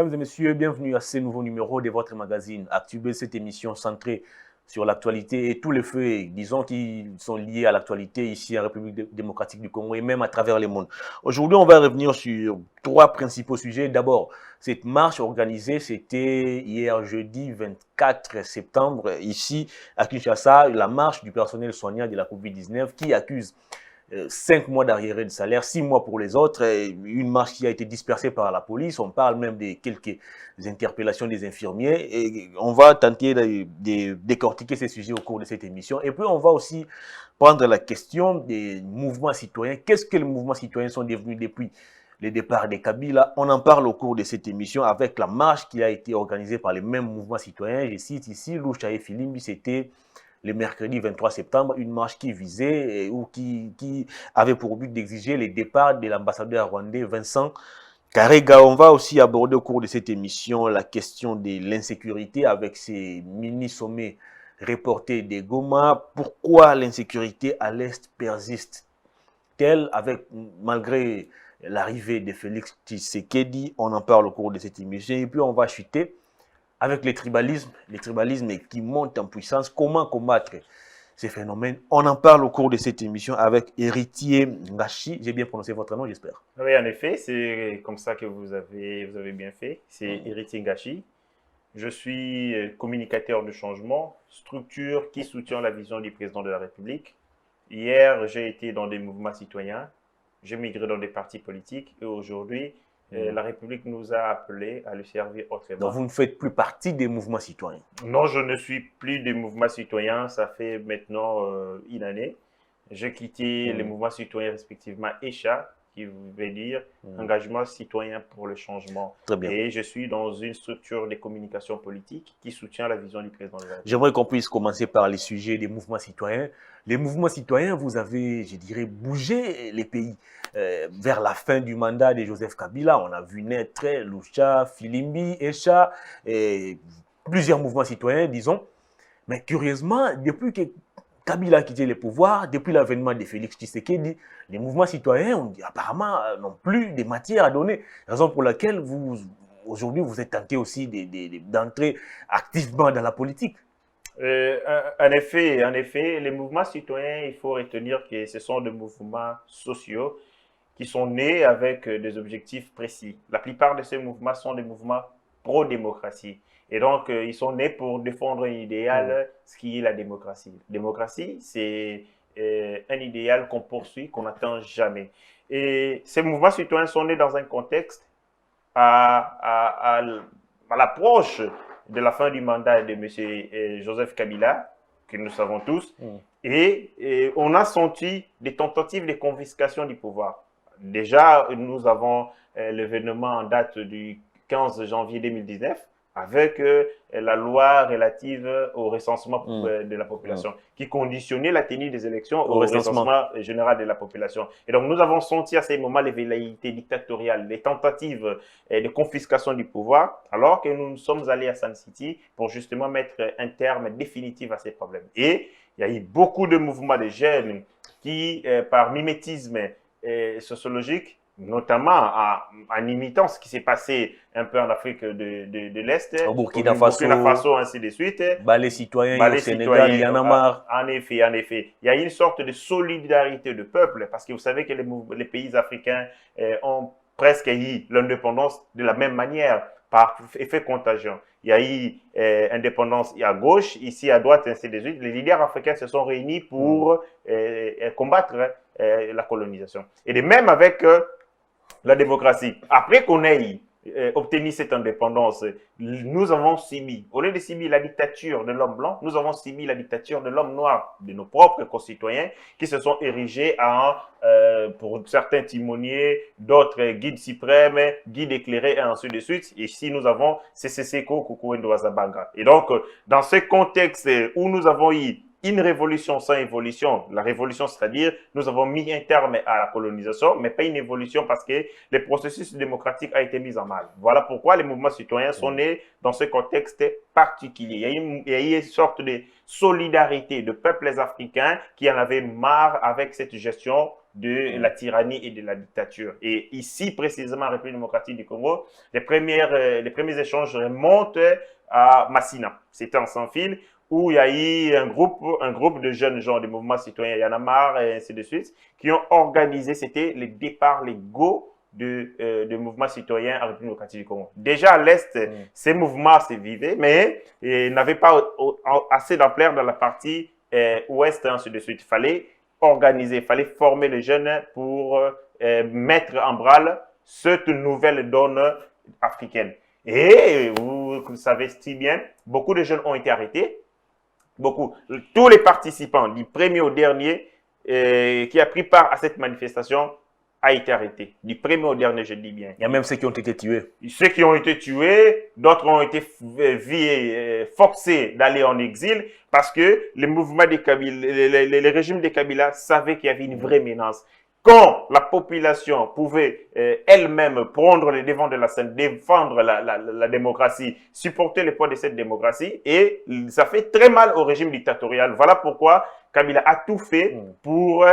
Mesdames et messieurs, bienvenue à ce nouveau numéro de votre magazine Actubé, cette émission centrée sur l'actualité et tous les faits, disons, qui sont liés à l'actualité ici en République démocratique du Congo et même à travers le monde. Aujourd'hui, on va revenir sur trois principaux sujets. D'abord, cette marche organisée, c'était hier jeudi 24 septembre, ici à Kinshasa, la marche du personnel soignant de la COVID-19 qui accuse 5 mois d'arriérés de salaire, 6 mois pour les autres, une marche qui a été dispersée par la police. On parle même de quelques interpellations des infirmiers. Et on va tenter de décortiquer ces sujets au cours de cette émission. Et puis, on va aussi prendre la question des mouvements citoyens. Qu'est-ce que les mouvements citoyens sont devenus depuis le départ des Kabila? On en parle au cours de cette émission avec la marche qui a été organisée par les mêmes mouvements citoyens. Je cite ici, Loucha et Filimbi, c'était le mercredi 23 septembre, une marche qui visait ou qui avait pour but d'exiger le départ de l'ambassadeur rwandais Vincent Karega. On va aussi aborder au cours de cette émission la question de l'insécurité avec ces mini-sommets reportés de Goma. Pourquoi l'insécurité à l'Est persiste-t-elle malgré l'arrivée de Félix Tshisekedi? On en parle au cours de cette émission. Et puis on va chuter avec les tribalismes qui montent en puissance. Comment combattre ces phénomènes? On en parle au cours de cette émission avec Héritier Ngashi. J'ai bien prononcé votre nom, j'espère. Oui, en effet, c'est comme ça que vous avez bien fait. C'est Héritier Ngashi. Je suis communicateur de changement, structure qui soutient la vision du président de la République. Hier, j'ai été dans des mouvements citoyens, j'ai migré dans des partis politiques et aujourd'hui, la République nous a appelés à le servir autrement. Donc, vous ne faites plus partie des mouvements citoyens? Non, je ne suis plus des mouvements citoyens. Ça fait maintenant une année. J'ai quitté les mouvements citoyens respectivement ECHA, qui veut dire Engagement citoyen pour le changement. Très bien. Et je suis dans une structure de communication politique qui soutient la vision du président de la République. J'aimerais qu'on puisse commencer par les sujets des mouvements citoyens. Les mouvements citoyens, vous avez, je dirais, bougé les pays vers la fin du mandat de Joseph Kabila. On a vu naître Loucha, Filimbi, Echa, et plusieurs mouvements citoyens, disons. Mais curieusement, depuis que Kabila a quitté le pouvoir, depuis l'avènement de Félix Tshisekedi, les mouvements citoyens apparemment n'ont plus de matière à donner. Raison pour laquelle aujourd'hui vous êtes tenté aussi d'entrer activement dans la politique. En effet, les mouvements citoyens, il faut retenir que ce sont des mouvements sociaux qui sont nés avec des objectifs précis. La plupart de ces mouvements sont des mouvements pro-démocratie. Et donc, ils sont nés pour défendre un idéal, ce qui est la démocratie. La démocratie, c'est un idéal qu'on poursuit, qu'on n'atteint jamais. Et ces mouvements citoyens sont nés dans un contexte à l'approche de la fin du mandat de M. Joseph Kabila, que nous savons tous, et on a senti des tentatives de confiscation du pouvoir. Déjà, nous avons l'événement en date du 15 janvier 2019 avec la loi relative au recensement de la population qui conditionnait la tenue des élections au recensement général de la population. Et donc, nous avons senti à ces moments les velléités dictatoriales, les tentatives de confiscation du pouvoir, alors que nous sommes allés à Sun City pour justement mettre un terme définitif à ces problèmes. Et il y a eu beaucoup de mouvements de jeunes qui, par mimétisme sociologique, notamment en imitant ce qui s'est passé un peu en Afrique de l'Est, au Burkina Faso, ainsi de suite. Les citoyens au Sénégal, il y en a marre. En effet. Il y a une sorte de solidarité de peuple, parce que vous savez que les pays africains ont presque eu l'indépendance de la même manière, par effet contagion. Il y a eu indépendance à gauche, ici à droite, ainsi de suite. Les leaders africains se sont réunis pour combattre la colonisation. Et de même avec la démocratie. Après qu'on ait obtenu cette indépendance, nous avons subi, au lieu de subir la dictature de l'homme blanc, nous avons subi la dictature de l'homme noir, de nos propres concitoyens, qui se sont érigés en, pour certains timoniers, d'autres guides suprêmes, guides éclairés, et ainsi de suite. Et ici, nous avons CCCCO, Kukuendo Azabanga. Et donc, dans ce contexte où nous avons eu une révolution sans évolution, la révolution, c'est-à-dire nous avons mis un terme à la colonisation, mais pas une évolution parce que le processus démocratique a été mis en mal. Voilà pourquoi les mouvements citoyens sont nés dans ce contexte particulier. Il y a eu une sorte de solidarité de peuples africains qui en avaient marre avec cette gestion de la tyrannie et de la dictature. Et ici, précisément, en République démocratique du Congo, les premiers échanges remontent à Massina. C'était en sans-fil, où il y a eu un groupe de jeunes gens du mouvement citoyen Yanamar et ainsi de suite, qui ont organisé, c'était les départs légaux de mouvements citoyens en République démocratique du Congo. Déjà à l'Est, ces mouvements se vivaient, mais n'avaient pas assez d'ampleur dans la partie ouest, ainsi de suite. Il fallait organiser, il fallait former les jeunes pour mettre en branle cette nouvelle donne africaine. Et vous savez si bien, beaucoup de jeunes ont été arrêtés. Beaucoup. Tous les participants, du premier au dernier, qui a pris part à cette manifestation, a été arrêté. Du premier au dernier, je dis bien. Il y a même ceux qui ont été tués. Ceux qui ont été tués, d'autres ont été forcés d'aller en exil parce que les mouvements des Kabila, les régimes des Kabila savaient qu'il y avait une vraie menace. Quand la population pouvait elle-même prendre le devant de la scène, défendre la démocratie, supporter le poids de cette démocratie, et ça fait très mal au régime dictatorial. Voilà pourquoi Kabila a tout fait pour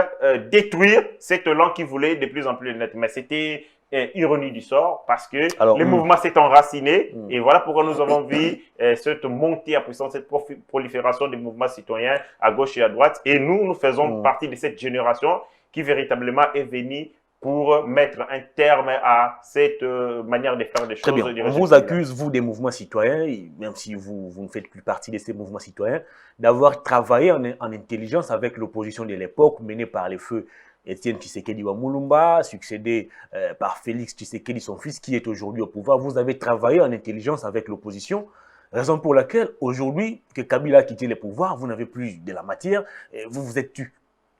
détruire cette langue qui voulait de plus en plus naître. Mais c'était ironie du sort parce que le mouvement s'est enraciné et voilà pourquoi nous avons vu cette montée à puissance, cette prolifération des mouvements citoyens à gauche et à droite. Et nous faisons partie de cette génération qui véritablement est venue pour mettre un terme à cette manière de faire des choses. Très bien. On vous accuse, vous, des mouvements citoyens, même si vous ne faites plus partie de ces mouvements citoyens, d'avoir travaillé en intelligence avec l'opposition de l'époque menée par les feux Étienne Tshisekedi Wamulumba, succédé par Félix Tshisekedi, son fils, qui est aujourd'hui au pouvoir. Vous avez travaillé en intelligence avec l'opposition, raison pour laquelle, aujourd'hui, que Kabila a quitté le pouvoir, vous n'avez plus de la matière, et vous vous êtes tu.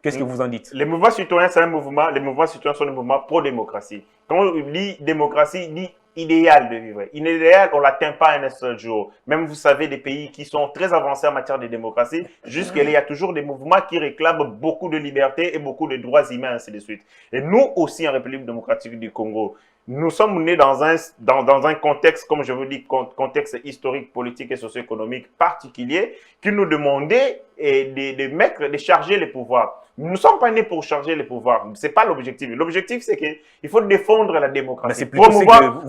Qu'est-ce que vous en dites? Les mouvements citoyens, c'est un mouvement. Les mouvements citoyens sont des mouvements pro-démocratie. Quand on dit démocratie, il dit idéal de vivre. Idéal, on ne l'atteint pas un seul jour. Même vous savez, des pays qui sont très avancés en matière de démocratie, jusqu'à là, il y a toujours des mouvements qui réclament beaucoup de liberté et beaucoup de droits humains, ainsi de suite. Et nous aussi, en République démocratique du Congo, nous sommes nés dans un contexte, comme je vous dis, contexte historique, politique et socio-économique particulier, qui nous demandait de charger les pouvoirs. Nous ne sommes pas nés pour charger les pouvoirs. Ce n'est pas l'objectif. L'objectif, c'est qu'il faut défendre la démocratie, promouvoir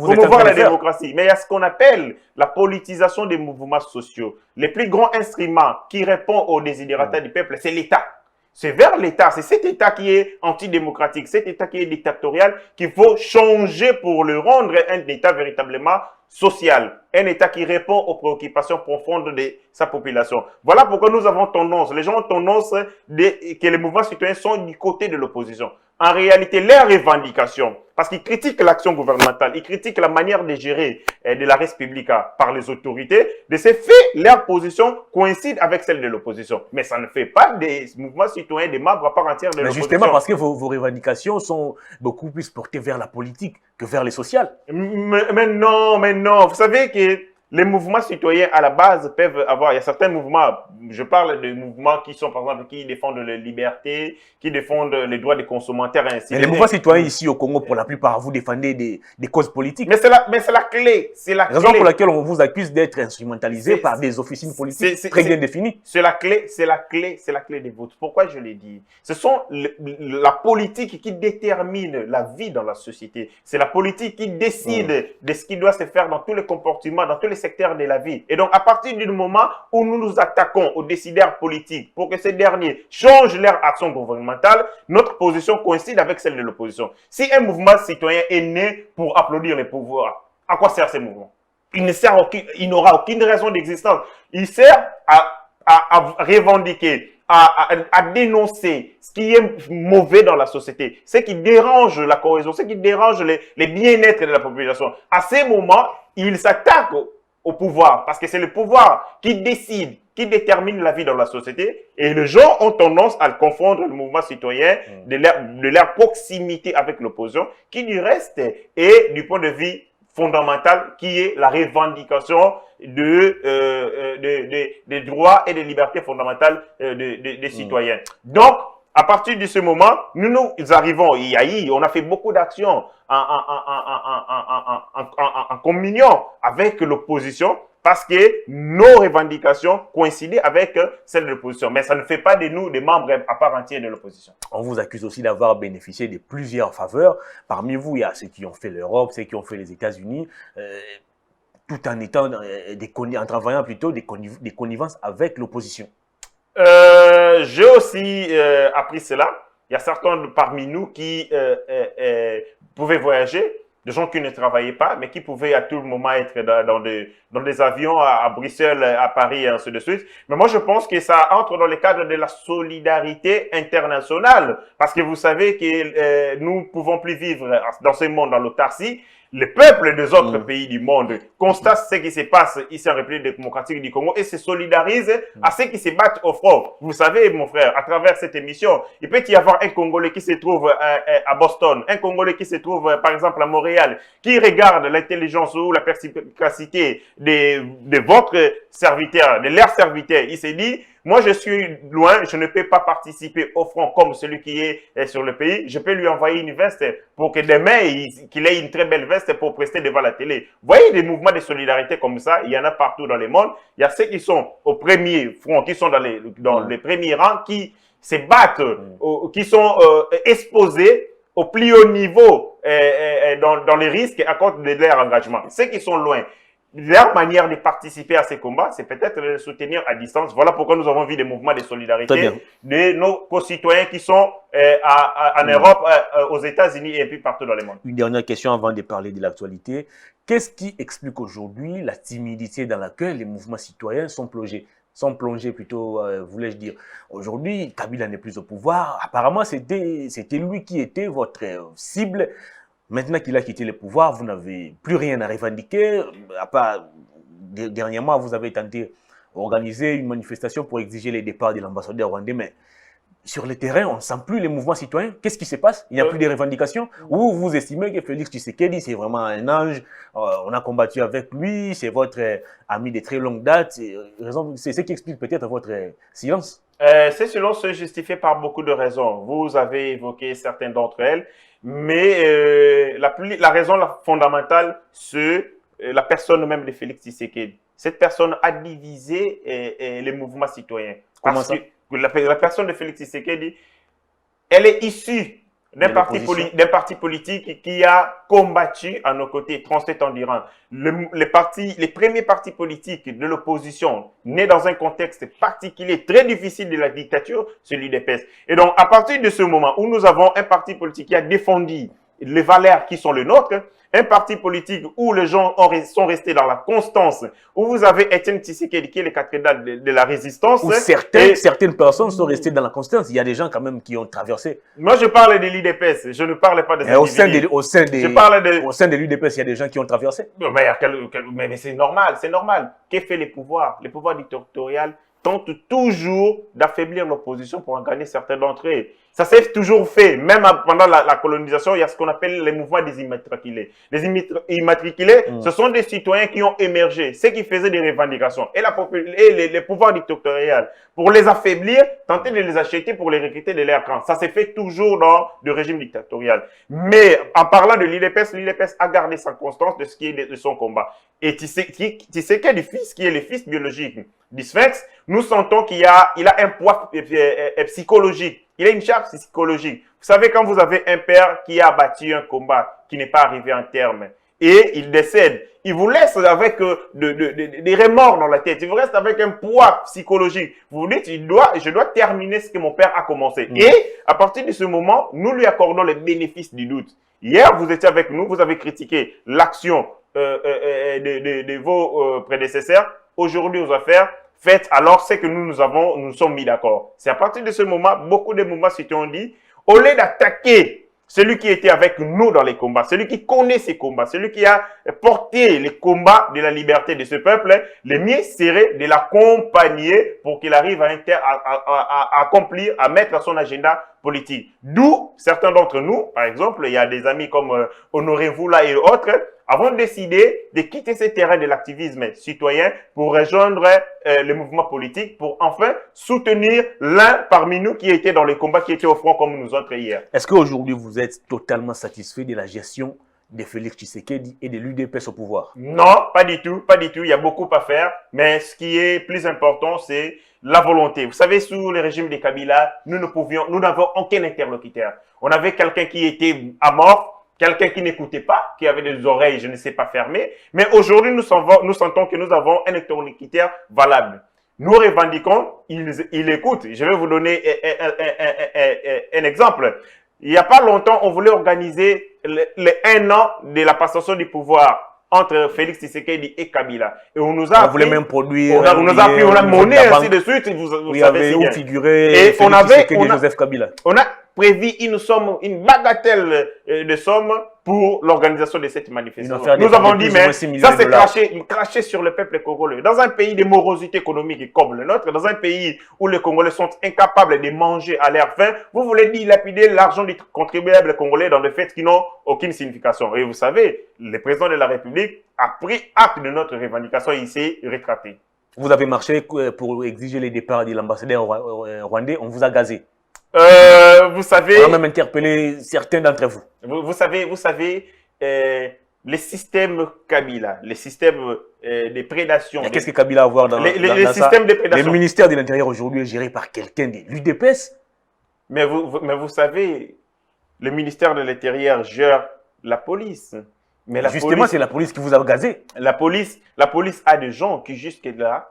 la démocratie. Mais il y a ce qu'on appelle la politisation des mouvements sociaux. Le plus grand instrument qui répond aux désidératas du peuple, c'est l'État. C'est vers l'État, c'est cet État qui est antidémocratique, cet État qui est dictatorial qu'il faut changer pour le rendre un État véritablement social, un État qui répond aux préoccupations profondes de sa population. Voilà pourquoi nous avons tendance, les gens ont tendance que les mouvements citoyens sont du côté de l'opposition. En réalité, leurs revendications, parce qu'ils critiquent l'action gouvernementale, ils critiquent la manière de gérer de la res publica par les autorités, de ces faits, leur position coïncide avec celle de l'opposition. Mais ça ne fait pas des mouvements citoyens des membres à part entière de l'opposition. Justement parce que vos revendications sont beaucoup plus portées vers la politique que vers les sociales. Mais non. Vous savez que les mouvements citoyens, à la base, peuvent avoir... Il y a certains mouvements, je parle de mouvements qui sont, par exemple, qui défendent les libertés, qui défendent les droits des consommateurs, et ainsi de suite. Les mouvements citoyens ici au Congo, pour la plupart, vous défendez des causes politiques. Mais c'est la clé. C'est la raison pour laquelle on vous accuse d'être instrumentalisé par des officines politiques très bien définies. C'est la clé des votes. Pourquoi je l'ai dit? Ce sont la politique qui détermine la vie dans la société. C'est la politique qui décide de ce qui doit se faire dans tous les comportements, dans tous les secteurs de la vie. Et donc, à partir du moment où nous nous attaquons aux décideurs politiques pour que ces derniers changent leur action gouvernementale, notre position coïncide avec celle de l'opposition. Si un mouvement citoyen est né pour applaudir les pouvoirs, à quoi sert ce mouvement? Il n'aura aucune raison d'existence. Il sert à revendiquer, à dénoncer ce qui est mauvais dans la société, ce qui dérange la cohésion, ce qui dérange les bien-être de la population. À ces moments, il s'attaque au pouvoir, parce que c'est le pouvoir qui décide, qui détermine la vie dans la société, et les gens ont tendance à confondre le mouvement citoyen de leur proximité avec l'opposition, qui du reste est du point de vue fondamental, qui est la revendication des droits et des libertés fondamentales des citoyens. Donc, à partir de ce moment, nous arrivons, on a fait beaucoup d'actions en communion avec l'opposition parce que nos revendications coïncidaient avec celles de l'opposition. Mais ça ne fait pas de nous des membres à part entière de l'opposition. On vous accuse aussi d'avoir bénéficié de plusieurs faveurs. Parmi vous, il y a ceux qui ont fait l'Europe, ceux qui ont fait les États-Unis, tout en étant en travaillant plutôt des connivences avec l'opposition. J'ai aussi appris cela. Il y a certains parmi nous qui pouvaient voyager, des gens qui ne travaillaient pas, mais qui pouvaient à tout moment être dans des avions à Bruxelles, à Paris, et ainsi de suite. Mais moi, je pense que ça entre dans le cadre de la solidarité internationale, parce que vous savez que nous ne pouvons plus vivre dans ce monde, dans l'autarcie. Les peuples des autres pays du monde constatent ce qui se passe ici en République démocratique du Congo et se solidarisent à ceux qui se battent au front. Vous savez, mon frère, à travers cette émission, il peut y avoir un Congolais qui se trouve à Boston, un Congolais qui se trouve, par exemple, à Montréal, qui regarde l'intelligence ou la perspicacité de votre serviteur, de leur serviteur. Il s'est dit, moi, je suis loin, je ne peux pas participer au front comme celui qui est sur le pays. Je peux lui envoyer une veste pour que demain, qu'il ait une très belle veste pour prester devant la télé. Vous voyez des mouvements de solidarité comme ça, il y en a partout dans le monde. Il y a ceux qui sont au premier front, qui sont dans les premiers rangs, qui se battent, qui sont exposés au plus haut niveau dans les risques à cause de leur engagement. Ceux qui sont loin, leur manière de participer à ces combats, c'est peut-être de les soutenir à distance. Voilà pourquoi nous avons vu des mouvements de solidarité de nos concitoyens qui sont en Europe, aux États-Unis et puis partout dans le monde. Une dernière question avant de parler de l'actualité. Qu'est-ce qui explique aujourd'hui la timidité dans laquelle les mouvements citoyens sont plongés plutôt, voulais-je dire. Aujourd'hui, Kabila n'est plus au pouvoir. Apparemment, c'était lui qui était votre cible. Maintenant qu'il a quitté le pouvoir, vous n'avez plus rien à revendiquer. À part, dernièrement, vous avez tenté d'organiser une manifestation pour exiger le départ de l'ambassadeur rwandais. Mais sur le terrain, on ne sent plus les mouvements citoyens. Qu'est-ce qui se passe? Il n'y a plus de revendications? Ou vous estimez que Félix Tshisekedi, c'est vraiment un ange, on a combattu avec lui, c'est votre ami de très longue date. C'est ce qui explique peut-être votre silence. Ce silence se justifie par beaucoup de raisons. Vous avez évoqué certaines d'entre elles. Mais la raison fondamentale, c'est la personne même de Félix Tshisekedi. Cette personne a divisé les mouvements citoyens. Parce que la personne de Félix Tshisekedi, elle est issue d'un parti politique qui a combattu à nos côtés 37 ans durant. Les premiers partis politiques de l'opposition, nés dans un contexte particulier, très difficile de la dictature, c'est l'UDPS. Et donc, à partir de ce moment où nous avons un parti politique qui a défendu les valeurs qui sont les nôtres, un parti politique où les gens sont restés dans la constance, où vous avez Étienne Tshisekedi qui est le cathédrale de la résistance. Où certaines personnes sont restées dans la constance. Il y a des gens quand même qui ont traversé. Moi, je parle de l'UDPS, je ne parle pas de au sein de l'UDPS, il y a des gens qui ont traversé. Mais c'est normal, c'est normal. Que fait les pouvoirs? Les pouvoirs dictatoriaux tentent toujours d'affaiblir l'opposition pour en gagner certains d'entre eux. Ça s'est toujours fait. Même pendant la colonisation, il y a ce qu'on appelle les mouvements des immatriculés. Les immatriculés, ce sont des citoyens qui ont émergé, ceux qui faisaient des revendications. Et les pouvoirs dictatoriaux, pour les affaiblir, tenter de les acheter pour les recruter de leur camp. Ça s'est fait toujours dans le régime dictatorial. Mais en parlant de l'UDPS a gardé sa constance de ce qui est de son combat. Et Tshisekedi, fils, qui est le fils biologique du Sphinx, nous sentons qu'il a un poids psychologique. Il a une charge psychologique. Vous savez, quand vous avez un père qui a battu un combat, qui n'est pas arrivé en terme, et il décède, il vous laisse avec des remords dans la tête, il vous reste avec un poids psychologique. Vous vous dites, je dois terminer ce que mon père a commencé. Et à partir de ce moment, nous lui accordons les bénéfices du doute. Hier, vous étiez avec nous, vous avez critiqué l'action de vos prédécesseurs. Aujourd'hui, aux affaires, faites alors ce que nous sommes mis d'accord. C'est à partir de ce moment, beaucoup de mouvements se sont dit, au lieu d'attaquer celui qui était avec nous dans les combats, celui qui connaît ces combats, celui qui a porté les combats de la liberté de ce peuple, le mieux serait de l'accompagner pour qu'il arrive à accomplir, à mettre son agenda politique. D'où certains d'entre nous, par exemple, il y a des amis comme Honoré Voula et autres, avons décidé de quitter ce terrain de l'activisme citoyen pour rejoindre le mouvement politique, pour enfin soutenir l'un parmi nous qui était dans les combats, qui était au front comme nous autres hier. Est-ce qu'aujourd'hui, vous êtes totalement satisfait de la gestion de Félix Tshisekedi et de l'UDPS au pouvoir? Non, pas du tout, pas du tout. Il y a beaucoup à faire. Mais ce qui est plus important, c'est la volonté. Vous savez, sous le régime des Kabila, nous n'avons aucun interlocuteur. On avait quelqu'un qui était amorphe, quelqu'un qui n'écoutait pas, qui avait des oreilles, je ne sais pas, fermées. Mais aujourd'hui, nous sentons que nous avons un interlocuteur valable. Nous revendiquons, il écoute. Je vais vous donner un exemple. Il n'y a pas longtemps, on voulait organiser les 1 an de la passation du pouvoir entre Félix Tshisekedi et Kabila. Et on nous a appris, voulait même produire. on nous a appris, on a monnaie, ainsi de suite. Vous savez si bien. Figurait et on et Joseph Kabila. On a prévu une bagatelle de somme pour l'organisation de cette manifestation. Nous avons dit, mais ça c'est cracher sur le peuple congolais. Dans un pays de morosité économique comme le nôtre, dans un pays où les Congolais sont incapables de manger à leur faim, vous voulez dilapider l'argent du contribuable congolais dans des faits qui n'ont aucune signification. Et vous savez, le président de la République a pris acte de notre revendication et il s'est rétracté. Vous avez marché pour exiger les départs de l'ambassadeur rwandais, on vous a gazé. Vous savez... On a même interpellé certains d'entre vous. Vous savez, les systèmes Kabila, les systèmes de prédation... Qu'est-ce que Kabila a à voir dans les systèmes de prédation? Le ministère de l'Intérieur aujourd'hui est géré par quelqu'un de l'UDPS. Mais vous savez, le ministère de l'Intérieur gère la police. Mais la justement, c'est la police qui vous a gazé. La police a des gens qui jusque-là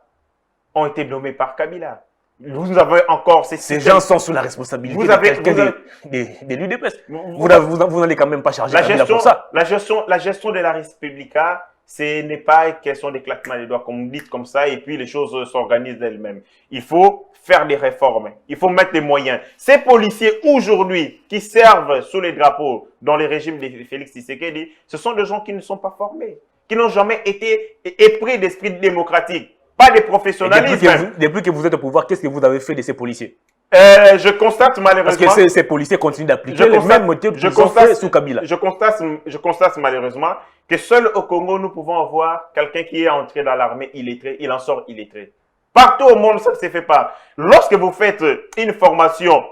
ont été nommés par Kabila. Vous avez encore ces gens sont sous la responsabilité de quelqu'un de l'UDPS. Vous n'allez quand même pas charger Kabila pour ça. La gestion de la Républica, ce n'est pas une question d'éclatement des doigts, comme vous dites comme ça, et puis les choses s'organisent d'elles-mêmes. Il faut faire des réformes. Il faut mettre des moyens. Ces policiers aujourd'hui qui servent sous les drapeaux dans le régime de Félix Tshisekedi, ce sont des gens qui ne sont pas formés, qui n'ont jamais été épris d'esprit démocratique. Pas de professionnalisme. Depuis que vous êtes au pouvoir, qu'est-ce que vous avez fait de ces policiers? Je constate malheureusement... Parce que ces policiers continuent d'appliquer les mêmes méthodes qu'ils ont fait sous Kabila. Je constate malheureusement que seul au Congo, nous pouvons avoir quelqu'un qui est entré dans l'armée illettré, il en sort illettré. Partout au monde, ça ne se fait pas. Lorsque vous faites une formation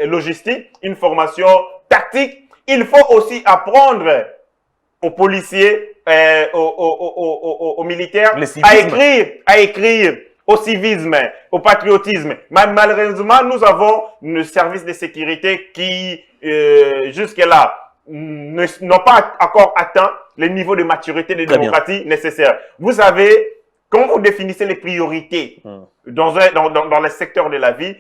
logistique, une formation tactique, il faut aussi apprendre aux policiers, aux militaires, à écrire, au civisme, au patriotisme. Malheureusement, nous avons nos services de sécurité qui, jusque-là, n'ont pas encore atteint le niveau de maturité de démocratie nécessaire. Vous savez, quand vous définissez les priorités dans le secteur de la vie,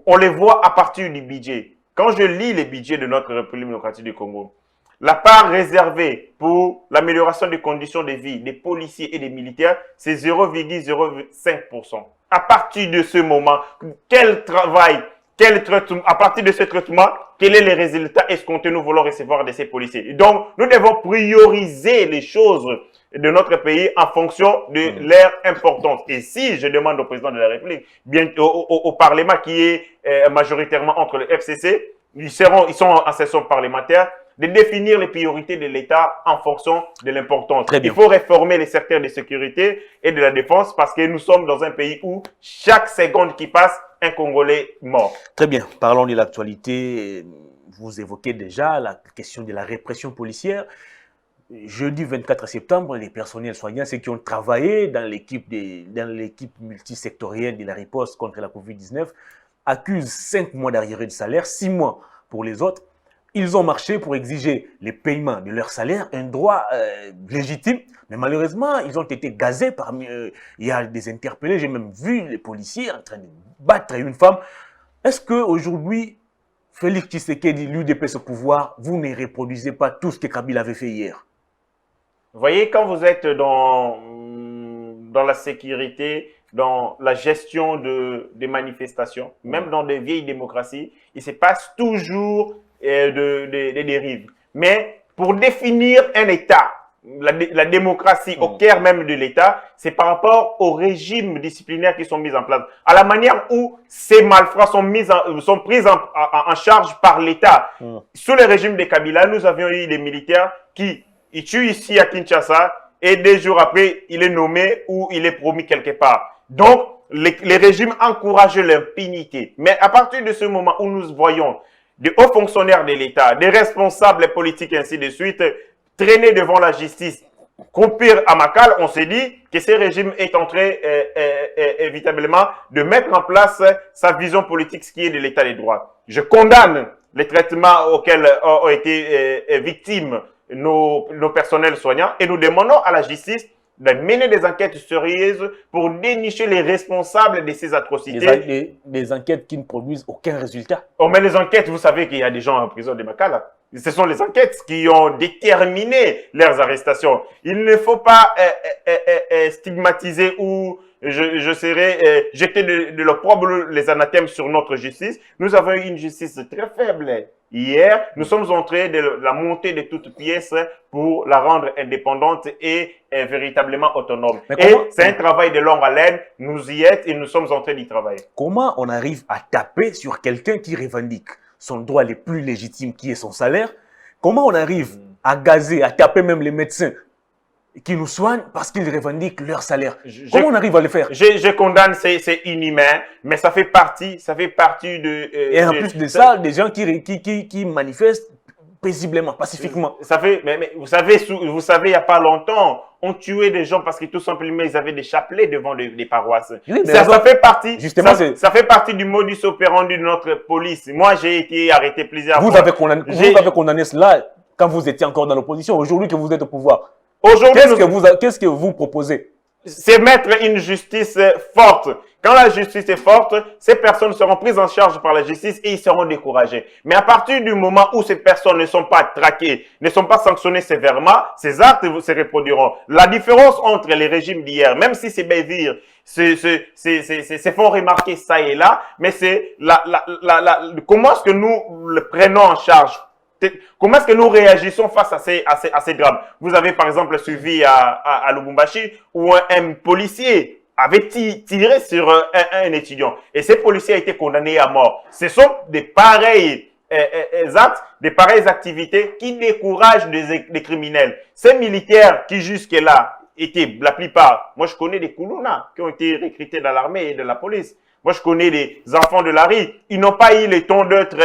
on les voit à partir du budget. Quand je lis les budgets de notre République démocratique du Congo, la part réservée pour l'amélioration des conditions de vie des policiers et des militaires, c'est 0,05%. À partir de ce moment, quel travail, à partir de ce traitement, quels sont les résultats escomptés nous voulons recevoir de ces policiers? Donc, nous devons prioriser les choses de notre pays en fonction de leur importance. Et si je demande au président de la République, bien au Parlement qui est majoritairement entre le FCC, ils sont en session parlementaire, de définir les priorités de l'État en fonction de l'importance. Il faut réformer les secteurs de sécurité et de la défense parce que nous sommes dans un pays où chaque seconde qui passe, un Congolais mort. Très bien. Parlons de l'actualité. Vous évoquez déjà la question de la répression policière. Jeudi 24 septembre, les personnels soignants, ceux qui ont travaillé dans l'équipe multisectorielle de la riposte contre la COVID-19, accusent 5 mois d'arriérés de salaire, 6 mois pour les autres. Ils ont marché pour exiger le paiement de leur salaire, un droit légitime, mais malheureusement, ils ont été gazés parmi eux. Il y a des interpellés, j'ai même vu les policiers en train de battre une femme. Est-ce qu'aujourd'hui, Félix Tshisekedi, l'UDPS au pouvoir, vous ne reproduisez pas tout ce que Kabila avait fait hier? Vous voyez, quand vous êtes dans la sécurité, dans la gestion des manifestations, même dans des vieilles démocraties, il se passe toujours des dérives. Mais pour définir un État, la démocratie au cœur même de l'État, c'est par rapport aux régimes disciplinaires qui sont mis en place, à la manière où ces malfrats sont pris en charge par l'État. Sous le régime de Kabila, nous avions eu des militaires qui tuent ici à Kinshasa et 2 jours après, il est nommé ou il est promis quelque part. Donc, les régimes encouragent l'impunité. Mais à partir de ce moment où nous voyons des hauts fonctionnaires de l'État, des responsables politiques, ainsi de suite, traîner devant la justice, croupir à Makala, on s'est dit que ce régime est en train évitablement de mettre en place sa vision politique, ce qui est de l'état des droits. Je condamne les traitements auxquels ont été victimes nos personnels soignants et nous demandons à la justice de mener des enquêtes sérieuses pour dénicher les responsables de ces atrocités. Des enquêtes qui ne produisent aucun résultat. Oh, mais les enquêtes, vous savez qu'il y a des gens en prison de Makala. Ce sont les enquêtes qui ont déterminé leurs arrestations. Il ne faut pas stigmatiser ou jeter de l'opprobre, les anathèmes sur notre justice. Nous avons eu une justice très faible. Hier, nous sommes entrés de la montée de toutes pièces pour la rendre indépendante et véritablement autonome. Et c'est un travail de longue haleine. Nous y êtes et nous sommes en train d'y travailler. Comment on arrive à taper sur quelqu'un qui revendique son droit le plus légitime, qui est son salaire? Comment on arrive à gazer, à taper même les médecins qui nous soignent parce qu'ils revendiquent leur salaire? Comment on arrive à le faire? Je condamne, c'est inhumain, mais ça fait partie de... et en plus de ça, des gens qui manifestent paisiblement, pacifiquement. Ça fait, mais vous savez, il n'y a pas longtemps, on tuait des gens parce que tout simplement, ils avaient des chapelets devant des paroisses. Oui, ça fait partie, justement, ça fait partie du modus operandi de notre police. Moi, j'ai été arrêté plusieurs fois. Vous avez condamné cela quand vous étiez encore dans l'opposition. Aujourd'hui que vous êtes au pouvoir. Qu'est-ce que vous proposez? C'est mettre une justice forte. Quand la justice est forte, ces personnes seront prises en charge par la justice et ils seront découragés. Mais à partir du moment où ces personnes ne sont pas traquées, ne sont pas sanctionnées sévèrement, ces actes se reproduiront. La différence entre les régimes d'hier, même si ces bévires se font remarquer ça et là, mais c'est comment est-ce que nous le prenons en charge? Comment est-ce que nous réagissons face à ces drames? Vous avez par exemple suivi à Lubumbashi où un policier avait tiré sur un étudiant et ce policier a été condamné à mort. Ce sont des pareils actes, des pareilles activités qui découragent des criminels. Ces militaires qui jusque-là étaient la plupart, moi je connais des Koulouna qui ont été recrutés dans l'armée et de la police. Moi, je connais des enfants de la rue. Ils n'ont pas eu le temps d'être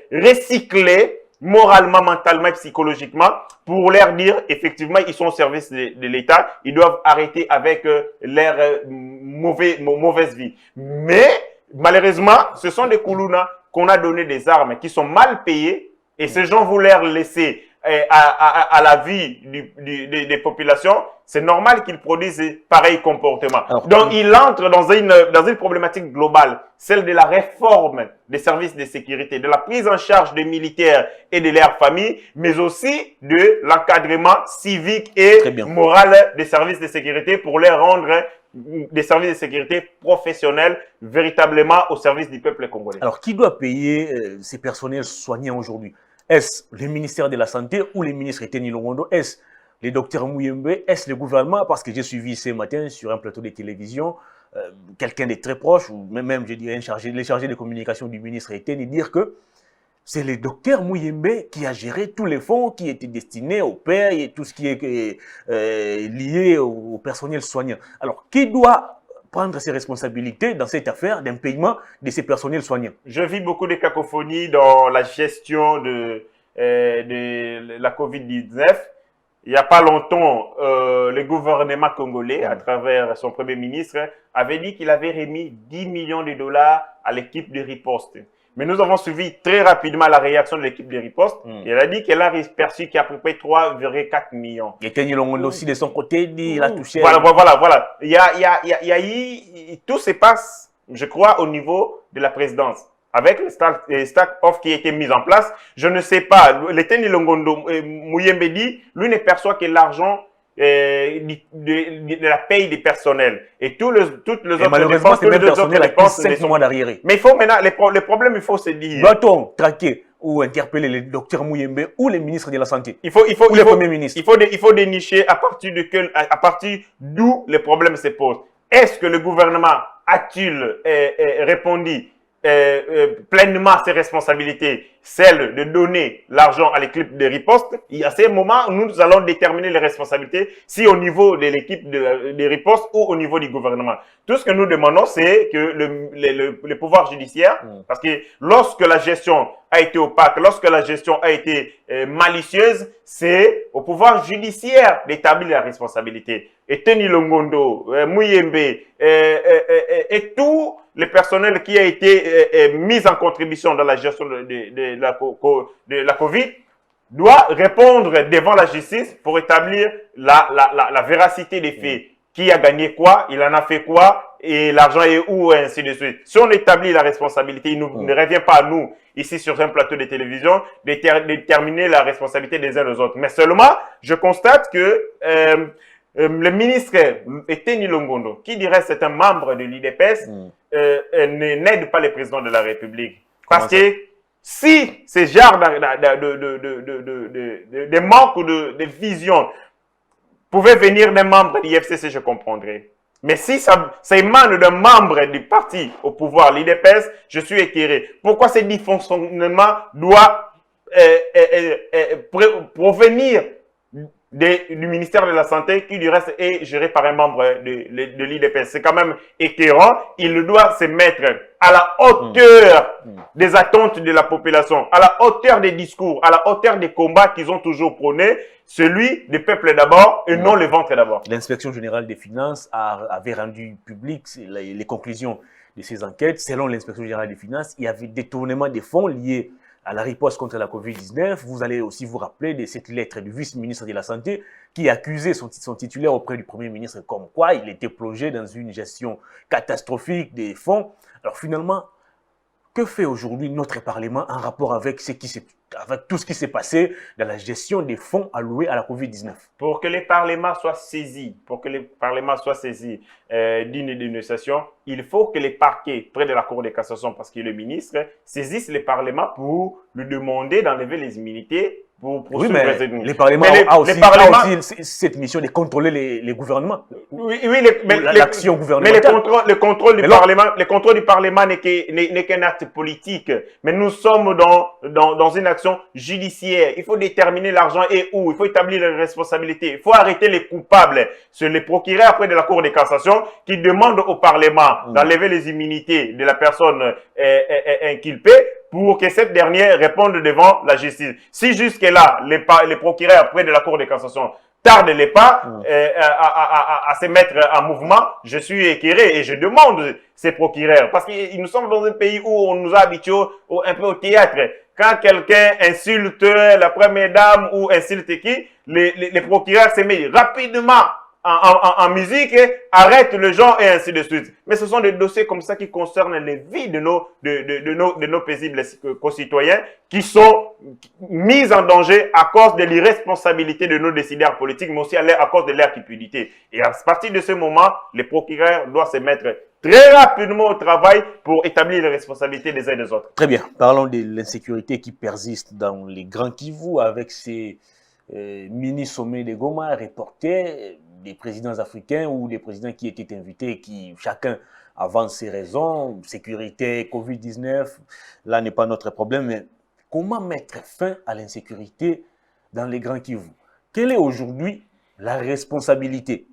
recyclés moralement, mentalement et psychologiquement pour leur dire, effectivement, ils sont au service de l'État. Ils doivent arrêter avec leur mauvaise vie. Mais, malheureusement, ce sont des Koulouna qu'on a donné des armes qui sont mal payées et ces gens voulaient les laisser à la vie des populations. C'est normal qu'ils produisent pareil comportement. Donc, il entre dans une problématique globale, celle de la réforme des services de sécurité, de la prise en charge des militaires et de leurs familles, mais aussi de l'encadrement civique et moral des services de sécurité pour les rendre des services de sécurité professionnels véritablement au service du peuple congolais. Alors, qui doit payer ces personnels soignants aujourd'hui? Est-ce le ministère de la Santé ou les ministres Eteni Longondo? Est-ce les docteurs Mouyembe? Est-ce le gouvernement? Parce que j'ai suivi ce matin sur un plateau de télévision quelqu'un de très proche, ou même je dirais les chargés de communication du ministre Eteni, dire que c'est le docteur Mouyembe qui a géré tous les fonds qui étaient destinés au père et tout ce qui est lié au personnel soignant. Alors, qui doit prendre ses responsabilités dans cette affaire d'un paiement de ces personnels soignants? Je vis beaucoup de cacophonie dans la gestion de la COVID-19. Il n'y a pas longtemps, le gouvernement congolais, à travers son premier ministre, avait dit qu'il avait remis 10 millions de dollars à l'équipe de riposte. Mais nous avons suivi très rapidement la réaction de l'équipe de riposte. Elle a dit qu'elle a perçu qu'à peu près 3,4 millions. Et Eteni Longondo aussi de son côté dit il a touché. Voilà. Il y a eu, tout se passe, je crois, au niveau de la présidence. Avec le stack-off qui a été mis en place, je ne sais pas. Eteni Longondo, Mouyembe dit, lui ne perçoit que l'argent de la paye des personnels. Et toutes les autres malheureusement, c'est même personnel avec 5 mois d'arriéré. Mais il faut maintenant, le problème, il faut se dire. Doit-on traquer ou interpeller le docteur Mouyembe ou les ministres de la Santé? Les premiers ministres. Il faut dénicher à partir d'où les problèmes se posent. Est-ce que le gouvernement a-t-il répondu pleinement ses responsabilités, celle de donner l'argent à l'équipe de riposte, il y a ces moments où nous allons déterminer les responsabilités, si au niveau de l'équipe de riposte ou au niveau du gouvernement. Tout ce que nous demandons, c'est que le pouvoir judiciaire, parce que lorsque la gestion a été opaque, lorsque la gestion a été malicieuse, c'est au pouvoir judiciaire d'établir la responsabilité. Et Teni Longondo, Muyembe, et tout le personnel qui a été mis en contribution dans la gestion de la COVID doit répondre devant la justice pour établir la véracité des faits. Qui a gagné quoi, il en a fait quoi, et l'argent est où, et ainsi de suite. Si on établit la responsabilité, il ne revient pas à nous, ici sur un plateau de télévision, de déterminer la responsabilité des uns aux autres. Mais seulement, je constate que le ministre Teni Longondo, qui dirait c'est un membre de l'IDPS, n'aide pas le président de la République. Parce que si ces genres de manque ou de vision pouvaient venir d'un membre de l'IFCC, je comprendrais. Mais si ça émane d'un membre du parti au pouvoir, l'IDPS, je suis éclairé. Pourquoi ce dysfonctionnement doit provenir du ministère de la Santé, qui du reste est géré par un membre de l'IDPS? C'est quand même éclairant. Il doit se mettre à la hauteur des attentes de la population, à la hauteur des discours, à la hauteur des combats qu'ils ont toujours prônés, celui du peuple d'abord et non le ventre d'abord. L'inspection générale des finances avait rendu public les conclusions de ces enquêtes. Selon l'inspection générale des finances, il y avait détournement des fonds liés à la riposte contre la COVID-19. Vous allez aussi vous rappeler de cette lettre du vice-ministre de la Santé qui accusait son titulaire auprès du Premier ministre comme quoi il était plongé dans une gestion catastrophique des fonds. Alors finalement, que fait aujourd'hui notre Parlement en rapport avec tout ce qui s'est passé dans la gestion des fonds alloués à la COVID-19? Pour que les parlements soient saisis, d'une dénonciation, il faut que les parquets près de la Cour de cassation, parce que le ministre, saisissent les parlements pour lui demander d'enlever les immunités. Oui, mais les parlements ont aussi cette mission de contrôler les gouvernements. Oui, l'action gouvernementale. Mais le contrôle du Parlement n'est qu'un acte politique. Mais nous sommes dans une action judiciaire. Il faut déterminer l'argent et où. Il faut établir les responsabilités. Il faut arrêter les coupables. C'est les procureurs après de la Cour de cassation qui demandent au Parlement d'enlever les immunités de la personne inculpée, pour que cette dernière réponde devant la justice. Si jusque-là, les procureurs après de la Cour de cassation tardent les pas à se mettre en mouvement, je suis éclairé et je demande ces procureurs. Parce que nous sommes dans un pays où on nous a habitués un peu au théâtre. Quand quelqu'un insulte la première dame ou insulte qui, les procureurs se mettent rapidement en musique, arrête le genre et ainsi de suite. Mais ce sont des dossiers comme ça qui concernent les vies de nos paisibles concitoyens qui sont mis en danger à cause de l'irresponsabilité de nos décideurs politiques, mais aussi à cause de leur cupidité. Et à partir de ce moment, les procureurs doivent se mettre très rapidement au travail pour établir les responsabilités des uns et des autres. Très bien. Parlons de l'insécurité qui persiste dans les Grands Kivu avec ces mini-sommets de Goma reportés, des présidents africains ou des présidents qui étaient invités, qui chacun avance ses raisons, sécurité, Covid-19, là n'est pas notre problème, mais comment mettre fin à l'insécurité dans les Grands Kivu? Quelle est aujourd'hui la responsabilité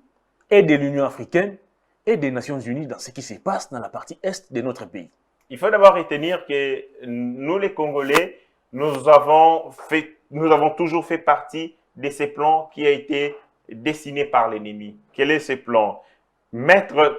et de l'Union africaine et des Nations Unies dans ce qui se passe dans la partie est de notre pays? Il faut d'abord retenir que nous les Congolais, nous avons toujours fait partie de ces plans qui a été dessiné par l'ennemi. Quel est ce plan?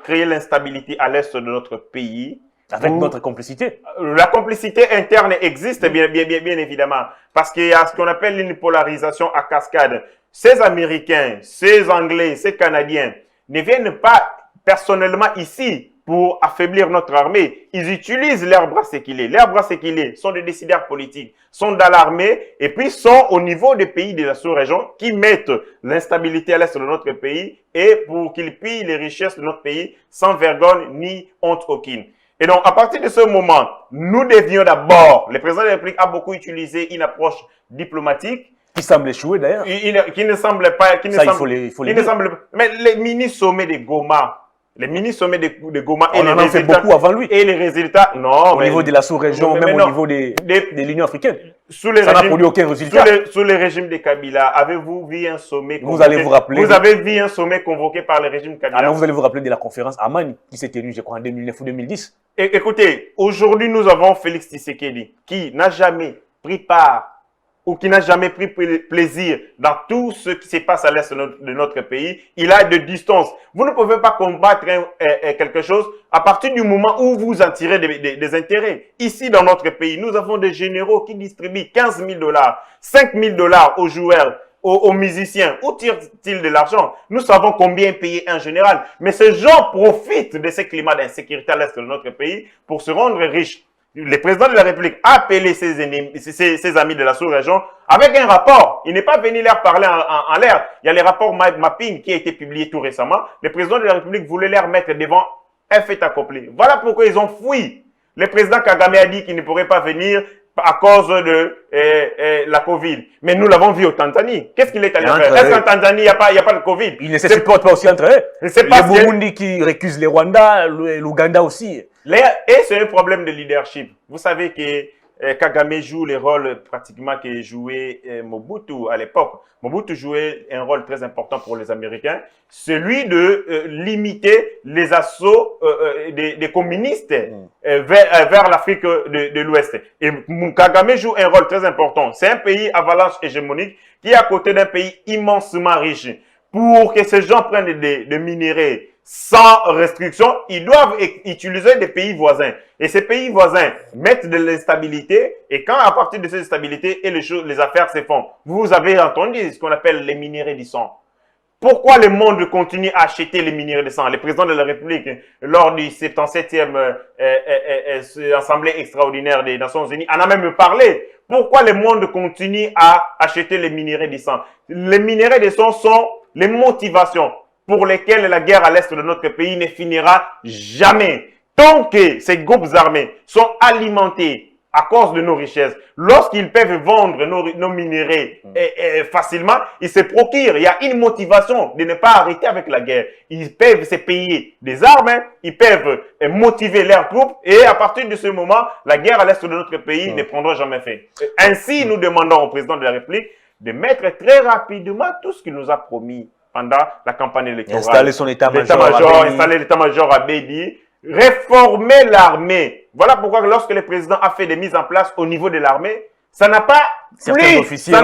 Créer l'instabilité à l'est de notre pays. Avec notre complicité. La complicité interne existe bien évidemment. Parce qu'il y a ce qu'on appelle une polarisation à cascade. Ces Américains, ces Anglais, ces Canadiens ne viennent pas personnellement ici pour affaiblir notre armée. Ils utilisent leurs bras séquilés. Leurs bras séquilés sont des décideurs politiques, sont dans l'armée et puis sont au niveau des pays de la sous-région qui mettent l'instabilité à l'est de notre pays et pour qu'ils pillent les richesses de notre pays sans vergogne ni honte aucune. Et donc, à partir de ce moment, nous devions d'abord, le président de la République a beaucoup utilisé une approche diplomatique, qui semble échouer d'ailleurs. Qui ne semble pas, il faut les dire. Mais les mini-sommets de Goma, Les mini-sommets de Goma On en a fait beaucoup avant lui. Et les résultats, non. Au niveau de la sous-région, même au niveau de l'Union africaine. Ça n'a produit aucun résultat. Sous le régime de Kabila, avez-vous vu un sommet convoqué? Vous allez vous rappeler. Vous avez vu un sommet convoqué par le régime Kabila? Alors vous allez vous rappeler de la conférence Amman qui s'est tenue, je crois, en 2009 ou 2010. Écoutez, aujourd'hui, nous avons Félix Tshisekedi qui n'a jamais pris part ou qui n'a jamais pris plaisir dans tout ce qui se passe à l'est de notre pays. Il a de distance. Vous ne pouvez pas combattre quelque chose à partir du moment où vous en tirez des intérêts. Ici, dans notre pays, nous avons des généraux qui distribuent 15 000 $, 5 000 $ aux joueurs, aux musiciens. Où tirent-ils de l'argent? Nous savons combien payer un général. Mais ces gens profitent de ce climat d'insécurité à l'est de notre pays pour se rendre riches. Le président de la République a appelé ses amis de la sous-région avec un rapport. Il n'est pas venu leur parler en l'air. Il y a les rapports mapping qui a été publié tout récemment. Le président de la République voulait leur mettre devant un fait accompli. Voilà pourquoi ils ont fui. Le président Kagame a dit qu'il ne pourrait pas venir à cause de la Covid. Mais nous l'avons vu au Tanzanie. Qu'est-ce qu'il est allé faire? Est-ce qu'en Tanzanie, il n'y a pas de Covid? Ils ne se supportent pas aussi entre eux. Le Burundi qui récuse les Rwandais, l'Ouganda aussi. Et c'est un problème de leadership. Vous savez que Kagame joue le rôle pratiquement que jouait Mobutu à l'époque. Mobutu jouait un rôle très important pour les Américains, celui de limiter les assauts des communistes vers l'Afrique de l'Ouest. Et Kagame joue un rôle très important. C'est un pays avalanche hégémonique qui est à côté d'un pays immensement riche. Pour que ces gens prennent des minéraux sans restriction, ils doivent utiliser des pays voisins. Et ces pays voisins mettent de l'instabilité. Et quand, à partir de cette stabilité, les affaires se font. Vous avez entendu ce qu'on appelle les minéraux du sang. Pourquoi le monde continue à acheter les minéraux du sang? Le président de la République, lors du 77e Assemblée extraordinaire des Nations Unies, en a même parlé. Pourquoi le monde continue à acheter les minéraux du sang? Les minéraux du sang sont les motivations pour lesquelles la guerre à l'est de notre pays ne finira jamais. Tant que ces groupes armés sont alimentés à cause de nos richesses, lorsqu'ils peuvent vendre nos minéraux facilement, ils se procurent. Il y a une motivation de ne pas arrêter avec la guerre. Ils peuvent se payer des armes, ils peuvent motiver leurs troupes et à partir de ce moment, la guerre à l'est de notre pays ne prendra jamais fin. Ainsi, nous demandons au président de la République de mettre très rapidement tout ce qu'il nous a promis pendant la campagne électorale. Installer son installer l'état-major à Bédi, réformer l'armée. Voilà pourquoi lorsque le président a fait des mises en place au niveau de l'armée, ça n'a pas plu. Ça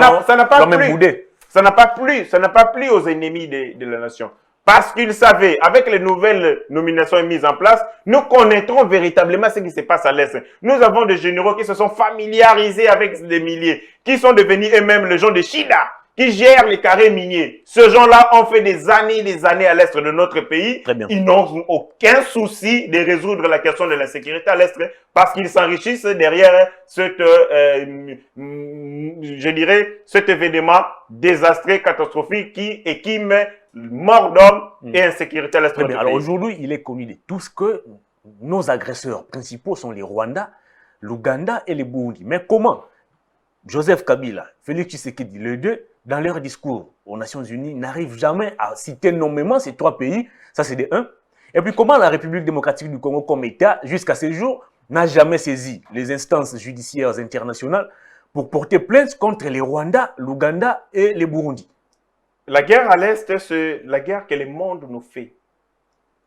n'a pas plu aux ennemis de la nation. Parce qu'ils savaient, avec les nouvelles nominations mises en place, nous connaîtrons véritablement ce qui se passe à l'Est. Nous avons des généraux qui se sont familiarisés avec des milliers, qui sont devenus eux-mêmes les gens de Shida, qui gèrent les carrés miniers. Ces gens-là ont fait des années à l'est de notre pays. Ils n'ont aucun souci de résoudre la question de l'insécurité à l'est parce qu'ils s'enrichissent derrière cet événement désastreux, catastrophique qui met mort d'homme et insécurité à l'est de notre pays. Alors aujourd'hui, il est connu de tous que nos agresseurs principaux sont les Rwandais, l'Ouganda et les Burundi. Mais comment Joseph Kabila, Félix Tshisekedi, les deux, dans leur discours aux Nations Unies, n'arrivent jamais à citer nommément ces trois pays. Ça, c'est de un. Et puis, comment la République démocratique du Congo, comme État, jusqu'à ce jour, n'a jamais saisi les instances judiciaires internationales pour porter plainte contre les Rwandais, l'Ouganda et les Burundi? La guerre à l'Est, c'est la guerre que le monde nous fait.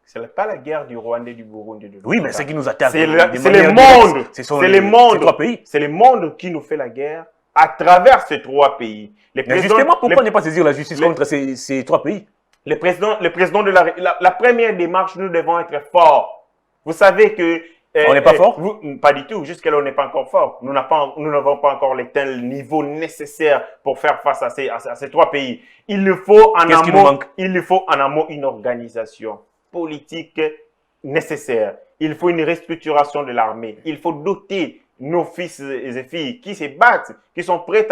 Ce n'est pas la guerre du Rwanda et du Burundi. Oui, mais ce qui nous attaque. C'est le monde. C'est le monde qui nous fait la guerre à travers ces trois pays. Mais justement, pourquoi ne pas saisir la justice contre ces trois pays? Le président de la première démarche, nous devons être forts. Vous savez que... on n'est pas fort? Pas du tout. Jusqu'à là, on n'est pas encore fort. Nous n'avons pas encore le tel niveau nécessaire pour faire face à ces trois pays. Il nous faut en amont une organisation politique nécessaire. Il faut une restructuration de l'armée. Il faut doter nos fils et filles qui se battent qui sont prêts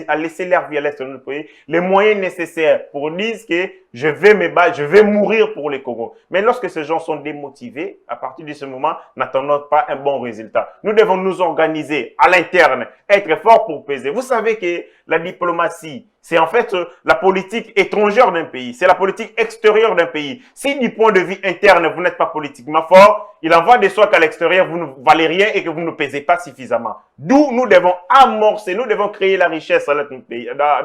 à laisser leur vie à l'est de notre pays, les moyens nécessaires pour dire que je vais me battre, je vais mourir pour les Congos. Mais lorsque ces gens sont démotivés, à partir de ce moment, n'attendons pas un bon résultat. Nous devons nous organiser à l'interne, être forts pour peser. Vous savez que la diplomatie, c'est en fait la politique étrangère d'un pays, c'est la politique extérieure d'un pays. Si du point de vue interne, vous n'êtes pas politiquement fort, il en va de soi qu'à l'extérieur, vous ne valez rien et que vous ne pesez pas suffisamment. D'où nous devons amorcer, nous devons créer la richesse dans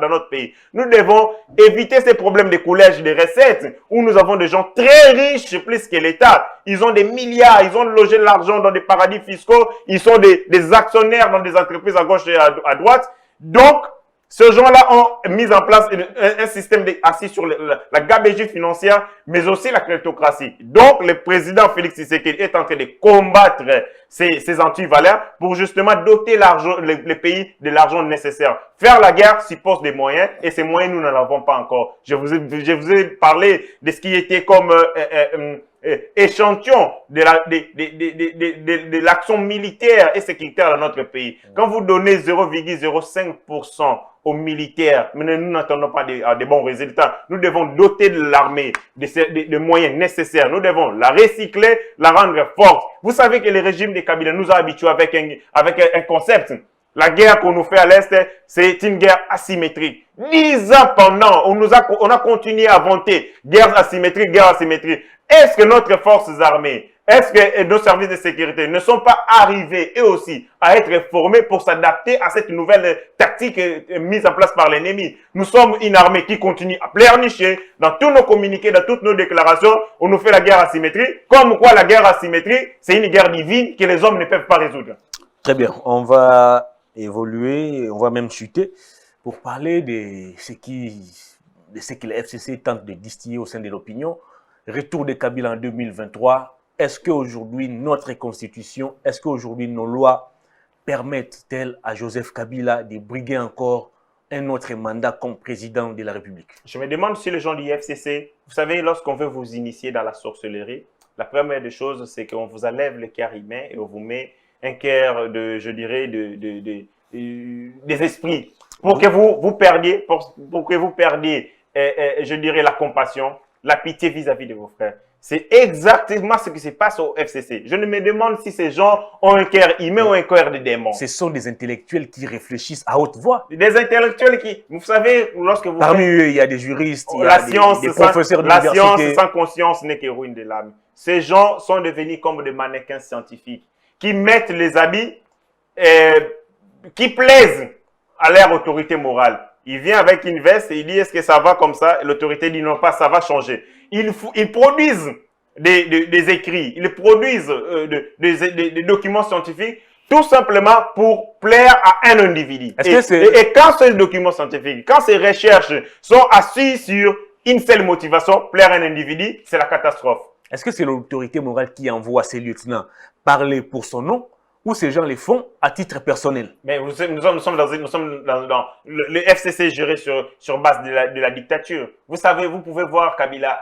notre pays. Nous devons éviter ces problèmes de coulage de recettes où nous avons des gens très riches plus que l'État. Ils ont des milliards, ils ont logé l'argent dans des paradis fiscaux, ils sont des actionnaires dans des entreprises à gauche et à droite. Donc, ces gens-là ont mis en place un système assis sur la gabegie financière, mais aussi la kleptocratie. Donc, le président Félix Tshisekedi est en train de combattre ces antivaleurs pour justement doter les pays de l'argent nécessaire. Faire la guerre suppose des moyens, et ces moyens, nous n'en avons pas encore. Je vous ai parlé de ce qui était comme échantillon de l'action militaire et sécuritaire dans notre pays. Quand vous donnez 0,05% aux militaires, mais nous n'attendons pas des bons résultats. Nous devons doter de l'armée de moyens nécessaires. Nous devons la recycler, la rendre forte. Vous savez que le régime de Kabila nous a habitués avec un concept. La guerre qu'on nous fait à l'Est, c'est une guerre asymétrique. 10 ans pendant, on a continué à vanter guerre asymétrique, guerre asymétrique. Est-ce que notre forces armées, est-ce que nos services de sécurité ne sont pas arrivés eux aussi à être formés pour s'adapter à cette nouvelle tactique mise en place par l'ennemi? Nous sommes une armée qui continue à pleurnicher dans tous nos communiqués, dans toutes nos déclarations. On nous fait la guerre asymétrique. Comme quoi la guerre asymétrique, c'est une guerre divine que les hommes ne peuvent pas résoudre. Très bien. On va évoluer, on va même chuter pour parler de ce que le FCC tente de distiller au sein de l'opinion. Retour de Kabila en 2023. Est-ce qu'aujourd'hui, notre constitution, est-ce qu'aujourd'hui, nos lois permettent-elles à Joseph Kabila de briguer encore un autre mandat comme président de la République? Je me demande si les gens du FCC, vous savez, lorsqu'on veut vous initier dans la sorcellerie, la première des choses, c'est qu'on vous enlève le cœur humain et on vous met un cœur je dirais, des esprits pour que vous perdiez, je dirais, la compassion, la pitié vis-à-vis de vos frères. C'est exactement ce qui se passe au FCC. Je ne me demande si ces gens ont un cœur humain ou un cœur de démon. Ce sont des intellectuels qui réfléchissent à haute voix. Des intellectuels qui, vous savez, lorsque vous... Parmi eux, il y a des juristes, il y a des professeurs d'université. La science sans conscience n'est que ruine de l'âme. Ces gens sont devenus comme des mannequins scientifiques qui mettent les habits qui plaisent à leur autorité morale. Il vient avec une veste et il dit est-ce que ça va comme ça? L'autorité dit non, pas, ça va changer. Ils produisent des écrits, ils produisent des documents scientifiques tout simplement pour plaire à un individu. Et quand ces documents scientifiques, quand ces recherches sont assises sur une seule motivation, plaire à un individu, c'est la catastrophe. Est-ce que c'est l'autorité morale qui envoie ses lieutenants parler pour son nom? Ou ces gens les font à titre personnel? Mais nous sommes dans le FCC géré sur base de la dictature. Vous savez, vous pouvez voir Kabila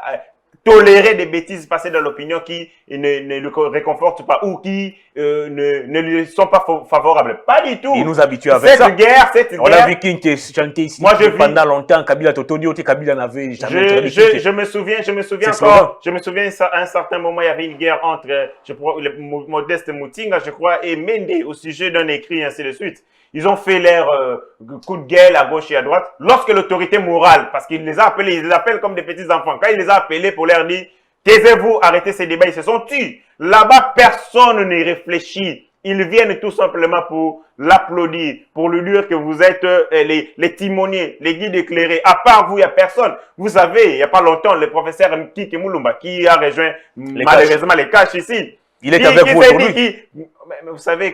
tolérer des bêtises passées dans l'opinion qui ne le réconfortent pas ou qui ne lui sont pas favorables. Pas du tout. Il nous habitue avec ça. Cette guerre. On a vu King qui chantait ici pendant longtemps. Kabila Totonio, Kabila n'avait jamais je me souviens à un certain moment, il y avait une guerre entre, je crois, le Modeste Moutinga, je crois, et Mende au sujet d'un écrit, ainsi de suite. Ils ont fait leur coup de gueule à gauche et à droite. Lorsque l'autorité morale, parce qu'il les a appelés, ils les appellent comme des petits enfants. Quand il les a appelés pour leur dire, taisez-vous, arrêtez ces débats, ils se sont tus. Là-bas, personne n'y réfléchit. Ils viennent tout simplement pour l'applaudir, pour lui dire que vous êtes les timoniers, les guides éclairés. À part vous, il n'y a personne. Vous savez, il n'y a pas longtemps, le professeur Mkiki Moulumba, qui a rejoint malheureusement les caches ici. Il est avec vous aujourd'hui. Mais vous savez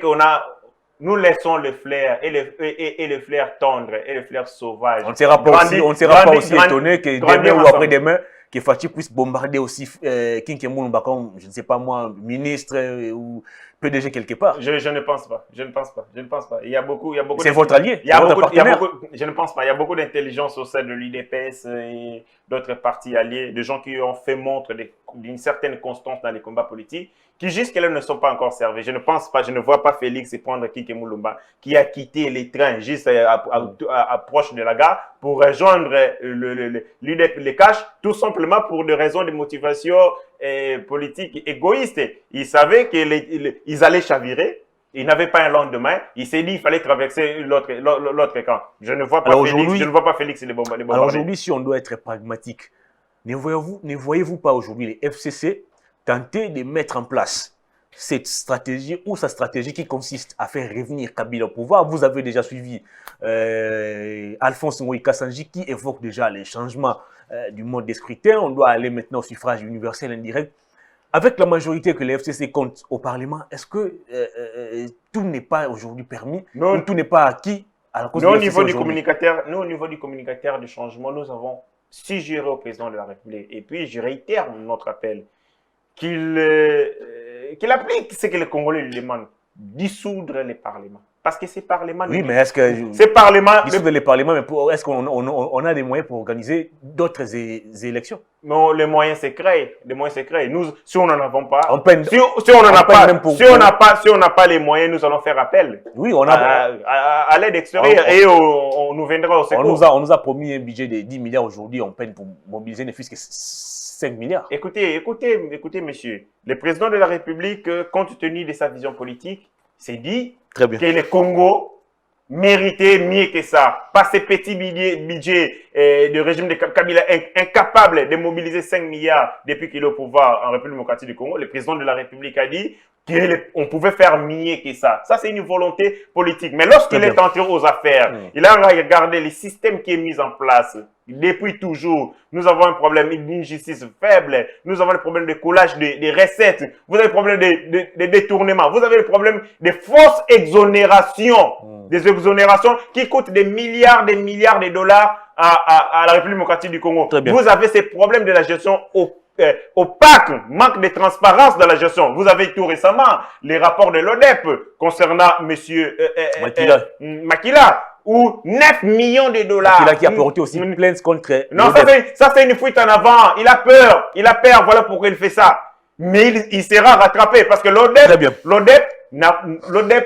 nous laissons le flair et le flair tendre et le flair sauvage. On ne sera pas aussi étonné que demain ou après-demain, que Fachi puisse bombarder aussi Kinke Moulumba comme, je ne sais pas moi, ministre ou PDG quelque part. Je ne pense pas. Je ne pense pas. Je ne pense pas. Il y a beaucoup. C'est votre allié. Il y a votre beaucoup. partenaire. Je ne pense pas. Il y a beaucoup d'intelligence au sein de l'UDPS et d'autres partis alliés, de gens qui ont fait montre d'une certaine constance dans les combats politiques, qui jusque-là ne sont pas encore servis. Je ne pense pas. Je ne vois pas Félix prendre Kike Moulumba, qui a quitté les trains juste proche de la gare pour rejoindre les caches, tout simplement pour des raisons de motivation politique égoïste. Ils savaient qu'ils allaient chavirer. Il n'avait pas un lendemain. Il s'est dit qu'il fallait traverser l'autre camp. Je ne vois pas Félix les bombarder. Alors aujourd'hui, si on doit être pragmatique, ne voyez-vous pas aujourd'hui les FCC tenter de mettre en place cette stratégie ou sa stratégie qui consiste à faire revenir Kabila au pouvoir? Vous avez déjà suivi Alphonse Ngoï Kassanji qui évoque déjà les changements du mode des scrutins. On doit aller maintenant au suffrage universel indirect. Avec la majorité que les FCC comptent au Parlement, est-ce que tout n'est pas aujourd'hui permis, ou tout n'est pas acquis à cause de au niveau du communicateur du changement, nous avons suggéré au président de la République, et puis je réitère notre appel, qu'il applique ce que les Congolais lui demandent, dissoudre les parlements. Parce que ces parlements... Oui, mais est-ce que... Ces parlements... Dissoudre les parlements, mais est-ce qu'on a des moyens pour organiser d'autres élections? Non, les moyens c'est créé. Les moyens c'est créé. Nous, si on n'en a pas... On peine, si on n'en a pas... Si on n'a pas les moyens, nous allons faire appel. Oui, on a... à l'aide extérieure et on nous viendra au secours. On nous a promis un budget de 10 milliards aujourd'hui. On peine pour mobiliser ne fût-ce que 5 milliards. Écoutez, monsieur. Le président de la République, compte tenu de sa vision politique, s'est dit que le Congo méritait mieux que ça. Pas ces petits budgets du régime de Kabila incapable de mobiliser 5 milliards depuis qu'il est au pouvoir en République démocratique du Congo. Le président de la République a dit qu'on pouvait faire mieux que ça. Ça, c'est une volonté politique. Mais lorsqu'il est entré aux affaires, il a regardé le système qui est mis en place. Depuis toujours, nous avons un problème d'une justice faible. Nous avons le problème de coulage des recettes. Vous avez le problème de détournement. Vous avez le problème des fausses exonérations. Des exonérations qui coûtent des milliards de dollars à la République démocratique du Congo. Vous avez ces problèmes de la gestion opaque, manque de transparence dans la gestion. Vous avez tout récemment les rapports de l'ODEP concernant monsieur Makila, ou 9 millions de dollars. Makila qui a porté aussi une plainte contre... Non, ça c'est une fuite en avant. Il a peur, voilà pourquoi il fait ça. Mais il sera rattrapé parce que l'ODEP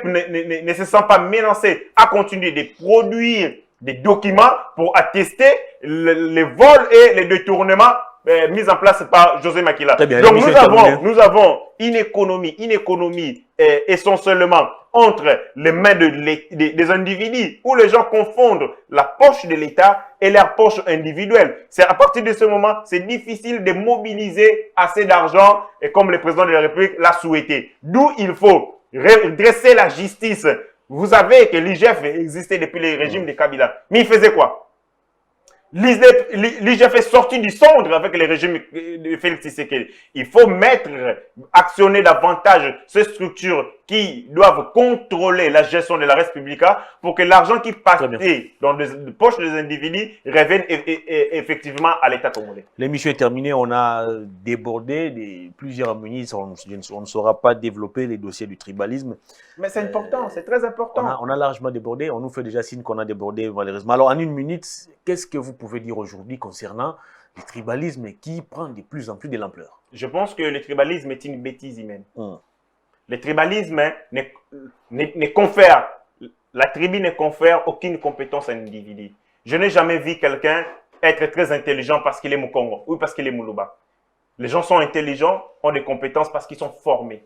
ne se sent pas menacé à continuer de produire des documents pour attester les vols et les détournements mis en place par José Makila. Donc nous avons une économie essentiellement entre les mains des individus où les gens confondent la poche de l'État et leur poche individuelle. C'est à partir de ce moment, c'est difficile de mobiliser assez d'argent et comme le président de la République l'a souhaité. D'où il faut redresser la justice. Vous savez que l'IGF existait depuis le régime de Kabila. Mais il faisait quoi? L'IGF est sorti du centre avec le régime de Félix Tshisekedi. Il faut actionner davantage ces structures qui doivent contrôler la gestion de la res publica pour que l'argent qui partait dans les poches des individus revienne effectivement à l'État congolais. L'émission est terminée, on a débordé de plusieurs ministres, on ne saura pas développer les dossiers du tribalisme. Mais c'est important, c'est très important. On a largement débordé, on nous fait déjà signe qu'on a débordé malheureusement. Alors en une minute, qu'est-ce que vous pouvez dire aujourd'hui concernant le tribalisme qui prend de plus en plus de l'ampleur? Je pense que le tribalisme est une bêtise humaine. Le tribalisme ne confère, la tribu ne confère aucune compétence à un individu. Je n'ai jamais vu quelqu'un être très intelligent parce qu'il est Mukongo ou parce qu'il est Moulouba. Les gens sont intelligents, ont des compétences parce qu'ils sont formés.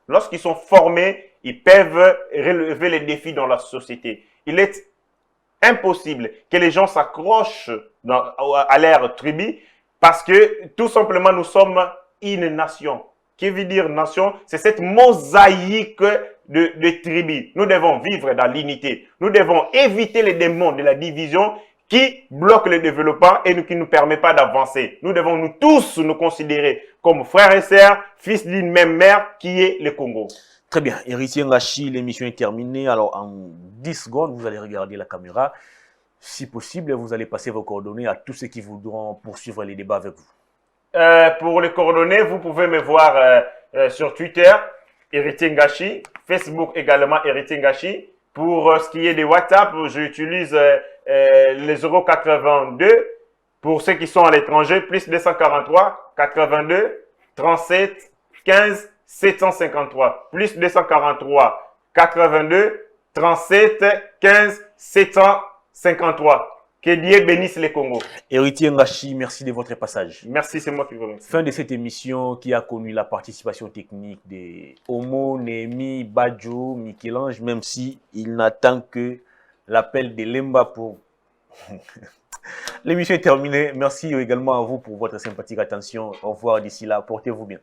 Lorsqu'ils sont formés, ils peuvent relever les défis dans la société. Il est impossible que les gens s'accrochent à leur tribu parce que tout simplement nous sommes une nation. Qui veut dire nation? C'est cette mosaïque de tribus. Nous devons vivre dans l'unité. Nous devons éviter les démons de la division qui bloquent le développement et qui ne nous permet pas d'avancer. Nous devons nous tous nous considérer comme frères et sœurs, fils d'une même mère qui est le Congo. Très bien. Héritier Ngachi, l'émission est terminée. Alors en 10 secondes, vous allez regarder la caméra. Si possible, vous allez passer vos coordonnées à tous ceux qui voudront poursuivre les débats avec vous. Pour les coordonnées, vous pouvez me voir sur Twitter, Héritier Ngachi. Facebook également Héritier Ngachi. Pour ce qui est des WhatsApp, j'utilise les 082. Pour ceux qui sont à l'étranger, plus 243 82 37 15 753. Plus 243 82 37 15 753. Que Dieu bénisse les Congo. Héritier Ngachi, merci de votre passage. Merci, c'est moi qui vous remercie. Fin de cette émission qui a connu la participation technique de Homo, Némi, Badjo, Michel-Ange, même si il n'attend que l'appel de Lemba pour... L'émission est terminée. Merci également à vous pour votre sympathique attention. Au revoir d'ici là. Portez-vous bien.